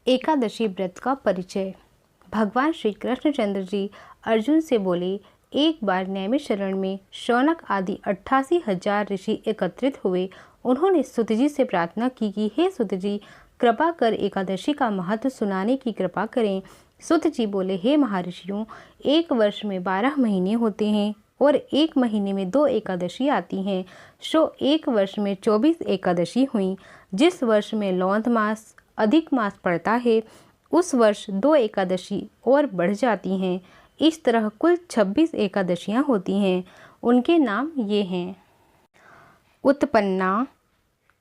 एकादशी व्रत का परिचय। भगवान श्री कृष्णचंद्र जी अर्जुन से बोले, एक बार नैमिषारण्य में शौनक आदि 88,000 ऋषि एकत्रित हुए। उन्होंने सूत जी से प्रार्थना की कि हे सूत जी, कृपा कर एकादशी का महत्व सुनाने की कृपा करें। सूत जी बोले, हे महर्षियों, एक वर्ष में 12 महीने होते हैं और एक महीने में 2 एकादशी आती हैं। सो एक वर्ष में 24 एकादशी हुई। जिस वर्ष में लौंध मास अधिक मास पड़ता है उस वर्ष 2 एकादशी और बढ़ जाती हैं। इस तरह कुल 26 एकादशियां होती हैं। उनके नाम ये हैं: उत्पन्ना,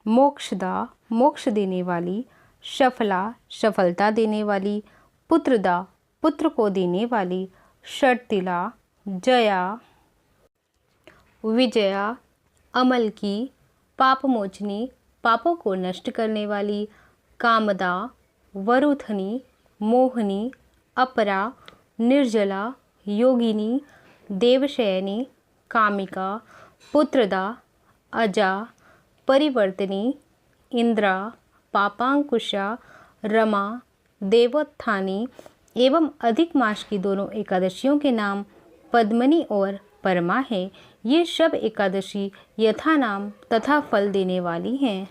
मोक्षदा मोक्ष देने वाली, सफला सफलता देने वाली, पुत्रदा पुत्र को देने वाली, षटतिला जया विजया, अमल की पापमोचनी पापों को नष्ट करने वाली, कामदा वरुथनी मोहनी, अपरा निर्जला योगिनी, देवशयनी कामिका, पुत्रदा अजा परिवर्तनी, इंद्रा पापांकुशा, रमा देवोत्थानी। एवं अधिक मास की दोनों एकादशियों के नाम पद्मनी और परमा है। ये सब एकादशी यथा नाम तथा फल देने वाली हैं।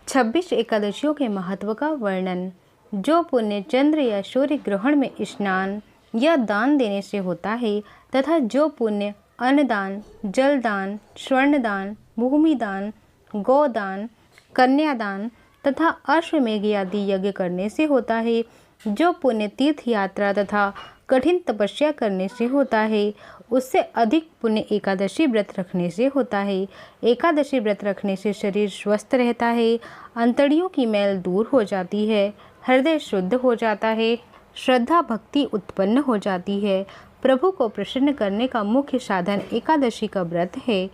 26 एकादशियों के महत्व का वर्णन। जो पुण्य चंद्र या सूर्य ग्रहण में स्नान या दान देने से होता है तथा जो पुण्य अन्नदान, जलदान, स्वर्णदान, भूमिदान, गोदान, कन्यादान तथा अश्वमेघ आदि यज्ञ करने से होता है, जो पुण्य तीर्थ यात्रा तथा कठिन तपस्या करने से होता है, उससे अधिक पुण्य एकादशी व्रत रखने से होता है। एकादशी व्रत रखने से शरीर स्वस्थ रहता है, अंतड़ियों की मैल दूर हो जाती है, हृदय शुद्ध हो जाता है, श्रद्धा भक्ति उत्पन्न हो जाती है। प्रभु को प्रसन्न करने का मुख्य साधन एकादशी का व्रत है।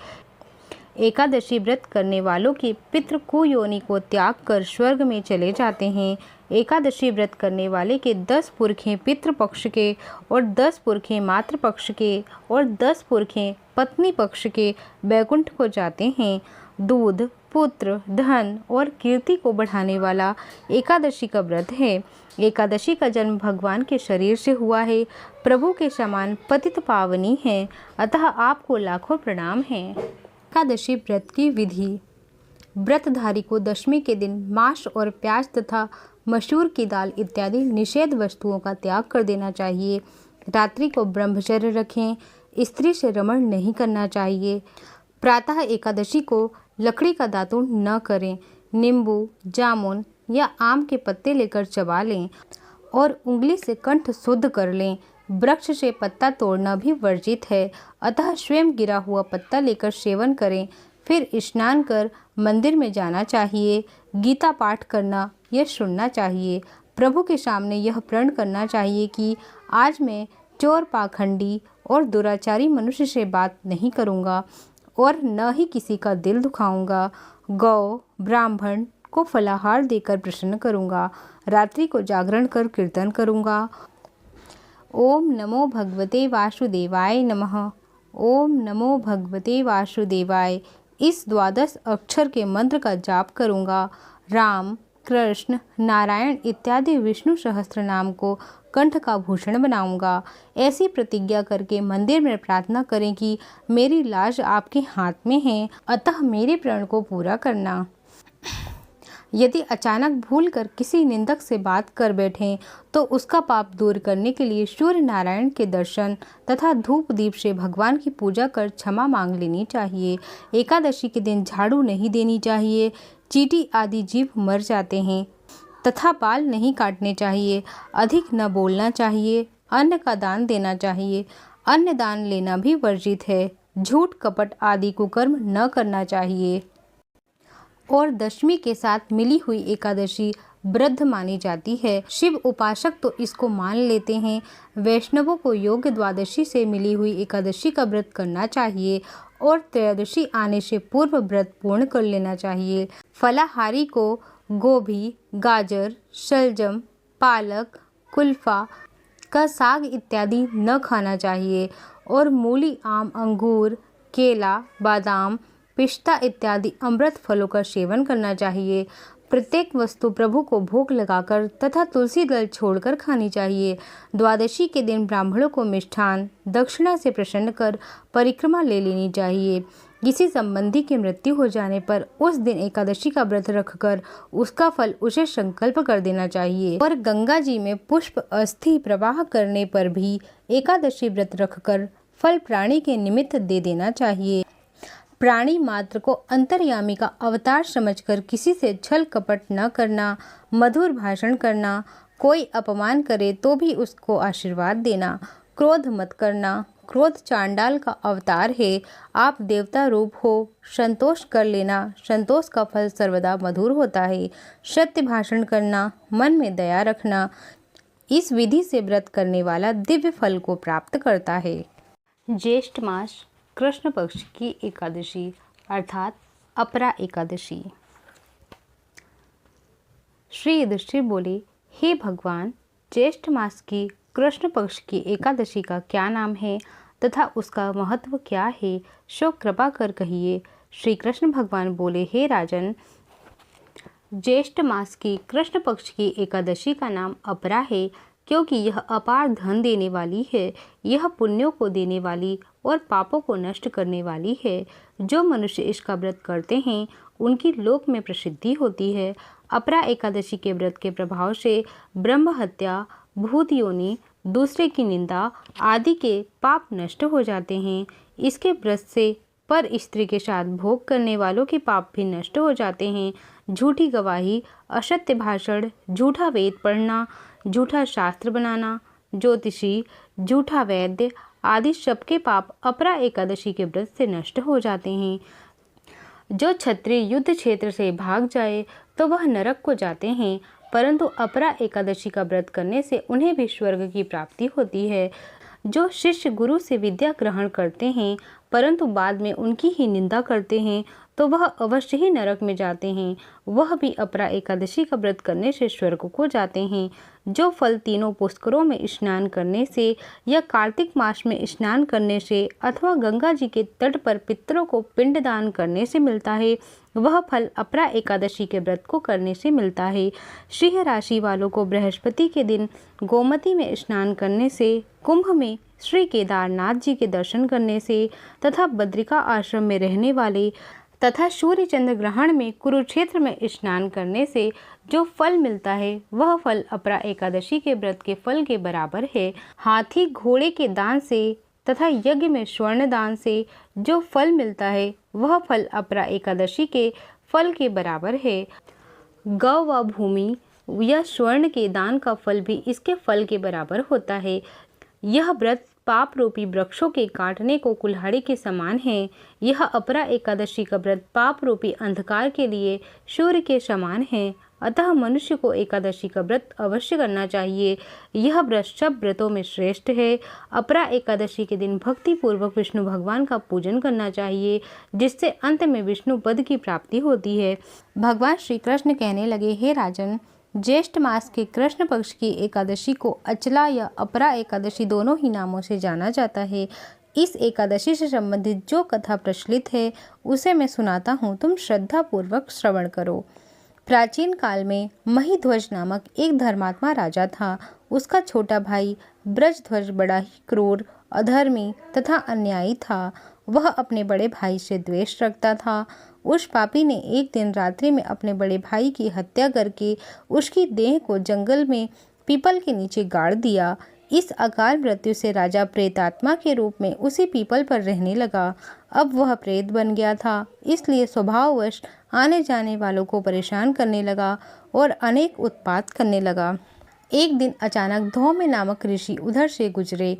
एकादशी व्रत करने वालों के पितृ कुयोनि को त्याग कर स्वर्ग में चले जाते हैं। एकादशी व्रत करने वाले के 10 पुरखें पितृपक्ष के और 10 पुरखें मातृपक्ष के और 10 पुरखें पत्नी पक्ष के बैकुंठ को जाते हैं। दूध, पुत्र, धन और कीर्ति को बढ़ाने वाला एकादशी का व्रत है। एकादशी का जन्म भगवान के शरीर से हुआ है। प्रभु के समान पतित पावनी है, अतः आपको लाखों प्रणाम हैं। एकादशी व्रत की विधि। व्रतधारी को दशमी के दिन मांस और प्याज तथा मसूर की दाल इत्यादि निषेध वस्तुओं का त्याग कर देना चाहिए। रात्रि को ब्रह्मचर्य रखें। स्त्री से रमण नहीं करना चाहिए। प्रातः एकादशी को लकड़ी का दातुन न करें। नींबू, जामुन या आम के पत्ते लेकर चबा लें और उंगली से कंठ शुद्ध कर लें। वृक्ष से पत्ता तोड़ना भी वर्जित है, अतः स्वयं गिरा हुआ पत्ता लेकर सेवन करें। फिर स्नान कर मंदिर में जाना चाहिए। गीता पाठ करना या सुनना चाहिए। प्रभु के सामने यह प्रण करना चाहिए कि आज मैं चोर, पाखंडी और दुराचारी मनुष्य से बात नहीं करूँगा और न ही किसी का दिल दुखाऊंगा। गौ, ब्राह्मण को फलाहार देकर प्रसन्न करूँगा। रात्रि को जागरण कर कीर्तन करूँगा। ओम नमो भगवते वासुदेवाय नमः। ओम नमो भगवते वासुदेवाय। इस 12 अक्षर के मंत्र का जाप करूँगा। राम, कृष्ण, नारायण इत्यादि विष्णु सहस्त्र नाम को कंठ का भूषण बनाऊंगा। ऐसी प्रतिज्ञा करके मंदिर में प्रार्थना करें कि मेरी लाज आपके हाथ में है, अतः मेरे प्रण को पूरा करना। यदि अचानक भूलकर किसी निंदक से बात कर बैठें तो उसका पाप दूर करने के लिए सूर्य नारायण के दर्शन तथा धूप दीप से भगवान की पूजा कर क्षमा मांग लेनी चाहिए। एकादशी के दिन झाड़ू नहीं देनी चाहिए। चींटी आदि जीव मर जाते हैं तथा बाल नहीं काटने चाहिए। अधिक न बोलना चाहिए। अन्न का दान देना चाहिए। अन्न दान लेना भी वर्जित है। झूठ कपट आदि कुकर्म न करना चाहिए। और दशमी के साथ मिली हुई एकादशी वृद्ध मानी जाती है। शिव उपासक तो इसको मान लेते हैं। वैष्णवों को योग्य द्वादशी से मिली हुई एकादशी का व्रत करना चाहिए और त्रयोदशी आने से पूर्व व्रत पूर्ण कर लेना चाहिए। फलाहारी को गोभी, गाजर, शलजम, पालक, कुल्फा का साग इत्यादि न खाना चाहिए और मूली, आम, अंगूर, केला, बादाम, पिस्ता इत्यादि अमृत फलों का सेवन करना चाहिए। प्रत्येक वस्तु प्रभु को भोग लगाकर तथा तुलसी दल छोड़कर खानी चाहिए। द्वादशी के दिन ब्राह्मणों को मिष्ठान दक्षिणा से प्रसन्न कर परिक्रमा ले लेनी चाहिए। किसी संबंधी की मृत्यु हो जाने पर उस दिन एकादशी का व्रत रखकर उसका फल उसे संकल्प कर देना चाहिए। और गंगा जी में पुष्प अस्थि प्रवाह करने पर भी एकादशी व्रत रखकर फल प्राणी के निमित्त दे देना चाहिए। प्राणी मात्र को अंतर्यामी का अवतार समझकर किसी से छल कपट न करना, मधुर भाषण करना, कोई अपमान करे तो भी उसको आशीर्वाद देना, क्रोध मत करना, क्रोध चांडाल का अवतार है, आप देवता रूप हो, संतोष कर लेना, संतोष का फल सर्वदा मधुर होता है, सत्य भाषण करना, मन में दया रखना, इस विधि से व्रत करने वाला दिव्य फल को प्राप्त करता है। ज्येष्ठ मास कृष्ण पक्ष की एकादशी अर्थात अपरा एकादशी। श्री युधिष्ठिर बोले, हे भगवान, ज्येष्ठ मास की कृष्ण पक्ष की एकादशी का क्या नाम है तथा उसका महत्व क्या है, सो कृपा कर कहिए। श्री कृष्ण भगवान बोले, हे राजन, ज्येष्ठ मास की कृष्ण पक्ष की एकादशी का नाम अपरा है, क्योंकि यह अपार धन देने वाली है। यह पुण्यों को देने वाली और पापों को नष्ट करने वाली है। जो मनुष्य इसका व्रत करते हैं उनकी लोक में प्रसिद्धि होती है। अपरा एकादशी के व्रत के प्रभाव से ब्रह्म हत्या, भूत योनि, दूसरे की निंदा आदि के पाप नष्ट हो जाते हैं। इसके व्रत से पर स्त्री के साथ भोग करने वालों के पाप भी नष्ट हो जाते हैं। झूठी गवाही, असत्य भाषण, झूठा वेद पढ़ना, झूठा शास्त्र बनाना, ज्योतिषी, झूठा वैद्य आदि सबके पाप अपरा एकादशी के व्रत से नष्ट हो जाते हैं। जो क्षत्रिय युद्ध क्षेत्र से भाग जाए तो वह नरक को जाते हैं, परंतु अपरा एकादशी का व्रत करने से उन्हें भी स्वर्ग की प्राप्ति होती है। जो शिष्य गुरु से विद्या ग्रहण करते हैं परंतु बाद में उनकी ही निंदा करते हैं तो वह अवश्य ही नरक में जाते हैं। वह भी अपरा एकादशी का व्रत करने से स्वर्ग को जाते हैं। जो फल तीनों पुष्करों में स्नान करने से या कार्तिक मास में स्नान करने से अथवा गंगा जी के तट पर पितरों को पिंडदान करने से मिलता है, वह फल अपरा एकादशी के व्रत को करने से मिलता है। सिंह राशि वालों को बृहस्पति के दिन गोमती में स्नान करने से, कुंभ में श्री केदारनाथ जी के दर्शन करने से तथा बद्रिका आश्रम में रहने वाले तथा सूर्य चंद्र ग्रहण में कुरुक्षेत्र में स्नान करने से जो फल मिलता है वह फल अपरा एकादशी के व्रत के फल के बराबर है। हाथी घोड़े के दान से तथा यज्ञ में स्वर्ण दान से जो फल मिलता है वह फल अपरा एकादशी के फल के बराबर है। गौ व भूमि या स्वर्ण के दान का फल भी इसके फल के बराबर होता है। यह व्रत पाप रूपी वृक्षों के काटने को कुल्हाड़ी के समान है। यह अपरा एकादशी का व्रत पाप रूपी अंधकार के लिए सूर्य के समान है। अतः मनुष्य को एकादशी का व्रत अवश्य करना चाहिए। यह व्रत सब व्रतों में श्रेष्ठ है। अपरा एकादशी के दिन भक्ति पूर्वक विष्णु भगवान का पूजन करना चाहिए, जिससे अंत में विष्णु पद की प्राप्ति होती है। भगवान श्री कृष्ण कहने लगे, हे राजन, ज्येष्ठ मास के कृष्ण पक्ष की एकादशी को अचला या अपरा एकादशी दोनों ही नामों से जाना जाता है। इस एकादशी से संबंधित जो कथा प्रचलित है उसे मैं सुनाता हूँ, तुम श्रद्धा पूर्वक श्रवण करो। प्राचीन काल में महिध्वज नामक एक धर्मात्मा राजा था। उसका छोटा भाई ब्रजध्वज बड़ा ही क्रूर, अधर्मी तथा अन्यायी था। वह अपने बड़े भाई से द्वेष रखता था। उस पापी ने एक दिन रात्रि में अपने बड़े भाई की हत्या करके उसकी देह को जंगल में पीपल के नीचे गाड़ दिया। इस अकाल मृत्यु से राजा प्रेतात्मा के रूप में उसी पीपल पर रहने लगा। अब वह प्रेत बन गया था, इसलिए स्वभाववश आने जाने वालों को परेशान करने लगा और अनेक उत्पात करने लगा। एक दिन अचानक धौम्य नामक ऋषि उधर से गुजरे।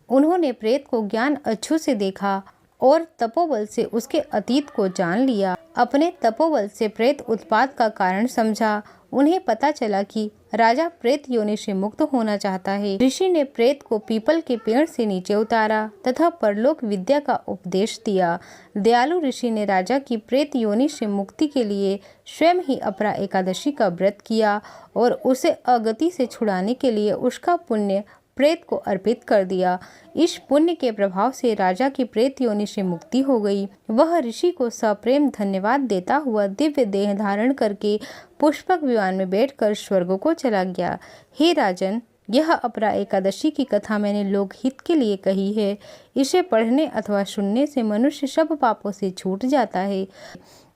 उन्होंने प्रेत को ज्ञान अक्षु से देखा और तपोबल से उसके अतीत को जान लिया। अपने तपोबल से प्रेत उत्पात का कारण समझा। उन्हें पता चला कि राजा प्रेत योनि से मुक्त होना चाहता है। ऋषि ने प्रेत को पीपल के पेड़ से नीचे उतारा तथा परलोक विद्या का उपदेश दिया। दयालु ऋषि ने राजा की प्रेत योनि से मुक्ति के लिए स्वयं ही अपरा एकादशी का व्रत किया और उसे अगति से छुड़ाने के लिए उसका पुण्य प्रेत को अर्पित कर दिया। इस पुण्य के प्रभाव से राजा की प्रेत योनि से मुक्ति हो गई। वह ऋषि को सप्रेम धन्यवाद देता हुआ दिव्य देह धारण करके पुष्पक विमान में बैठकर स्वर्ग को चला गया। हे राजन, यह अपरा एकादशी की कथा मैंने लोकहित के लिए कही है। इसे पढ़ने अथवा सुनने से मनुष्य सब पापों से छूट जाता है।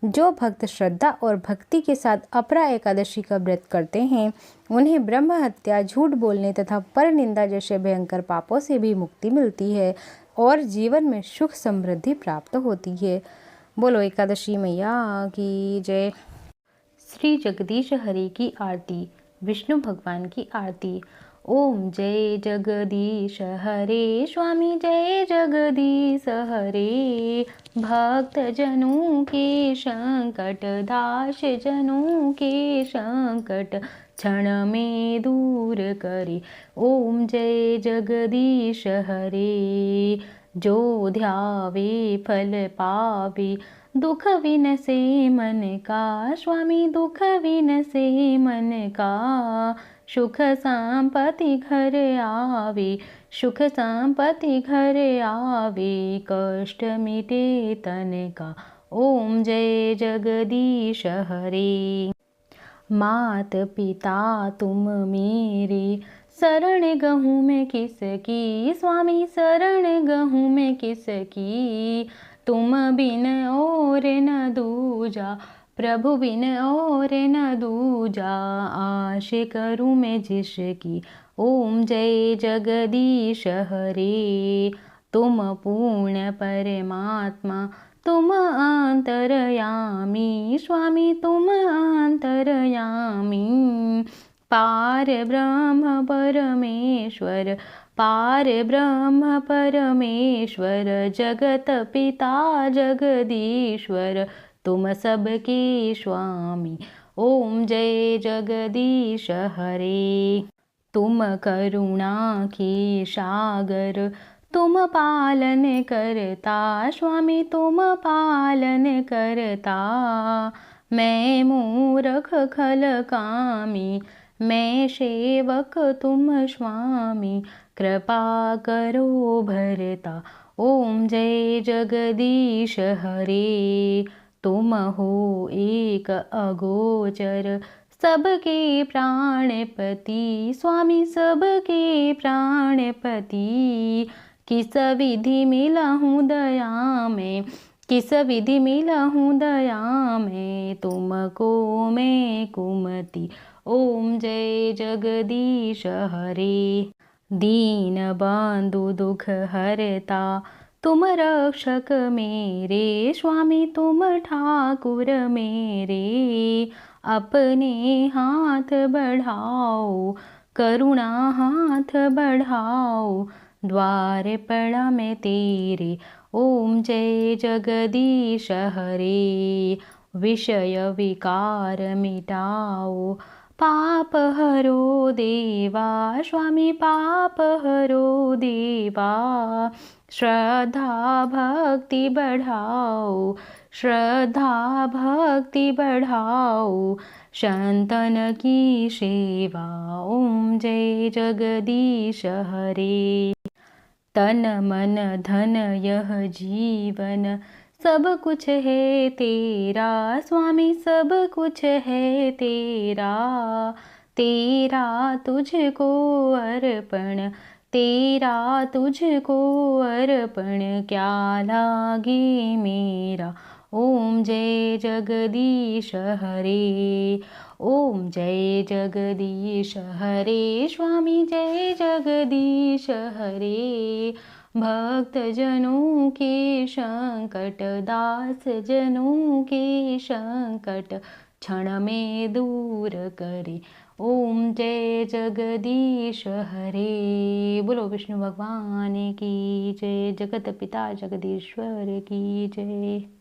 जो भक्त श्रद्धा और भक्ति के साथ अपरा एकादशी का व्रत करते हैं, उन्हें ब्रह्म हत्या, झूठ बोलने तथा पर निंदा जैसे भयंकर पापों से भी मुक्ति मिलती है और जीवन में सुख समृद्धि प्राप्त होती है। बोलो एकादशी मैया की जय। श्री जगदीश हरि की आरती। विष्णु भगवान की आरती। ओम जय जगदीश हरे स्वामी, जय जगदीश हरे। भक्त जनों के संकट, दास जनों के संकट क्षण में दूर करे। ओम जय जगदीश हरे। जो ध्यावे फल पावे, दुख विनसे मन का। स्वामी दुख विनसे मन का। सुख संपत्ति घर आवे, सुख संपत्ति घर आवे। कष्ट मिटे तन का। ओम जय जगदीश हरे। मात पिता तुम मेरे, शरण गहूँ मैं किसकी। स्वामी शरण गहूँ मैं किसकी। तुम बिन और न दूजा, प्रभु बिन और न दूजा। आश करूँ मैं जिसकी। ओम जय जगदीश हरे। तुम पूर्ण परमात्मा, तुम अंतरयामी। स्वामी तुम अंतरयामी। पार ब्रह्म परमेश्वर, पार ब्रह्म परमेश्वर। जगत पिता जगदीश्वर, तुम सबके स्वामी। ओम जय जगदीश हरे। तुम करुणा के सागर, तुम पालन करता। स्वामी तुम पालन करता। मैं मूरख खल कामी, मैं सेवक तुम स्वामी। कृपा करो भरता। ओम जय जगदीश हरे। तुम हो एक अगोचर, सबके प्राणपति। स्वामी सबके प्राणपति। किस विधि मिलहूँ दया में, किस विधि मिलहूँ दया में। तुमको मैं कुमति। ओम जय जगदीश हरे। दीन बंधु दुख हरता, तुम रक्षक मेरे। स्वामी तुम ठाकुर मेरे। अपने हाथ बढ़ाओ, करुणा हाथ बढ़ाओ। द्वार पड़ा मैं तेरे। ओम जय जगदीश हरे। विषय विकार मिटाओ, पाप हरो देवा। स्वामी पाप हरो देवा। श्रद्धा भक्ति बढ़ाओ, श्रद्धा भक्ति बढ़ाओ। संतन की सेवा। ओम जय जगदीश हरे। तन मन धन यह जीवन, सब कुछ है तेरा। स्वामी सब कुछ है तेरा। तेरा तुझको अर्पण, तेरा तुझको अर्पण। क्या लागे मेरा। ओम जय जगदीश हरे। ओम जय जगदीश हरे। स्वामी जय जगदीश हरे। भक्त जनों के संकट, दास जनों के संकट क्षण में दूर करे। ओम जय जगदीश हरे। बोलो विष्णु भगवान की जय। जगत पिता जगदीश्वर की जय।